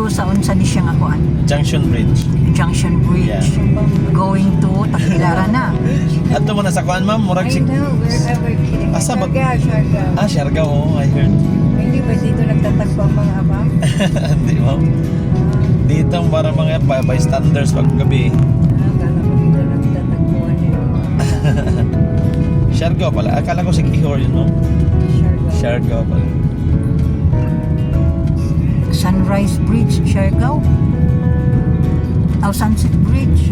to sa unsa ni siya nga kuan? Junction Bridge. Junction Bridge. Yeah. Going to Tagbilaran na. Ato mo na sa kuan ma'am, murag I know, we're kidding. Asa ba? Siargao. Siargao, oh, I heard. Hindi ba dito nagtatagpo ang mga abang? Hindi ma'am. Dito para mga bystanders pag gabi. Akala ko dito nagtatagpuan nila. Siargao pala. Akala ko si Kihor yun, no? Siargao. Siargao pala. Sunrise Bridge, Siargao. Sunset Bridge.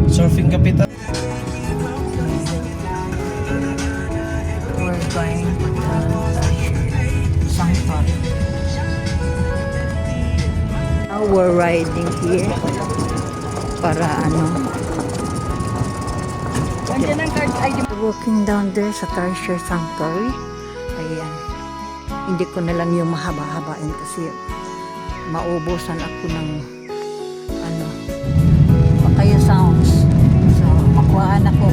Surfing capital. We're going to Sanctuary. Now we're riding here para Andiyan ang card ID. walking down there sa Treasure Sanctuary. Ayan. Hindi ko na lang yung mahaba-habain kasi maubusan ako ng Pakaya sounds. So, makuhaan ako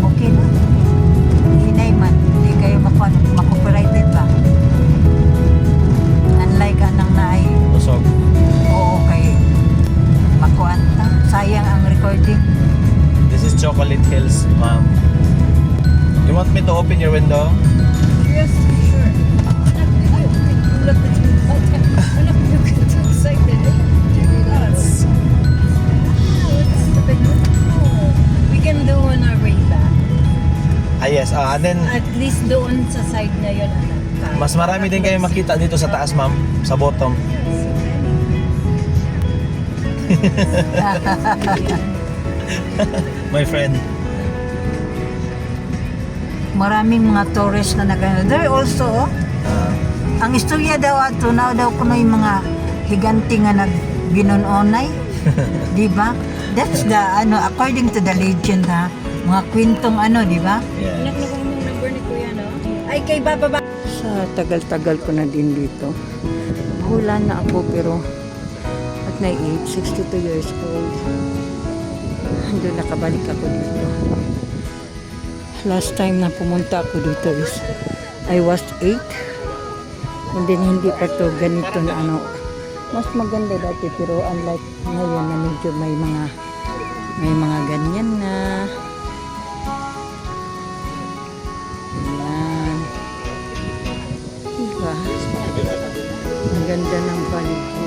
okay na. Hinay man. Hindi kayo makopyrighted ba? Unlike anang naay. Usog. Oo, kay makuhaan ta. Sayang ang recording. This is Chocolate Hills, ma'am. You want me to open your window? Yes, sure. Look, you get too excited. Relax. We can do on our way back. Yes. And then, At least doon sa side na yun. mas marami din kayo makita dito sa taas, ma'am. Sa bottom. My friend. Maraming mga tourists na there also, ang istorya daw ato na daw kuno yung mga higanti nga nagbinononay. Di ba? That's the according to the legend ha. Mga kwentong di ba? Yeah. Anak na kung number ni Kuya, no? Ay, kay Baba. Sa tagal-tagal ko na din dito. Hula na ako pero at my age, 62 years old. Doon nakabalik ako dito. Last time na pumunta ako dito is I was 8. And then hindi pa to ganito na mas maganda dati pero unlike ngayon na medyo may mga ganyan na. Ayan. Diba? Ang ganda ng paligid.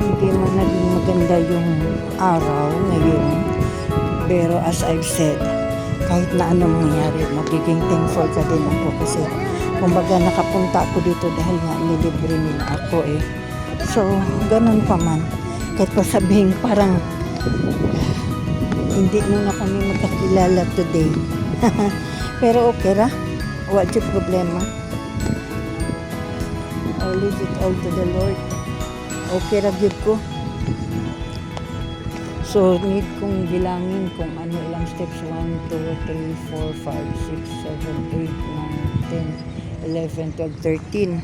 Hindi man naging maganda yung araw ngayon. Pero as I've said, kahit na anong mangyari, magiging thankful ka din ako kasi kumbaga nakapunta ako dito dahil nga nilibre nila ako eh. So, ganun pa man. Kahit pa sabihin parang hindi muna kami magkakilala today. Pero okay ra. What's your problema? I'll leave it all to the Lord. Okay ra gyud ko. So, need kong bilangin kung ano ilang steps. 1, 2, 3, 4, 5, 6, 7, 8, 9, 10, 11, 12, 13.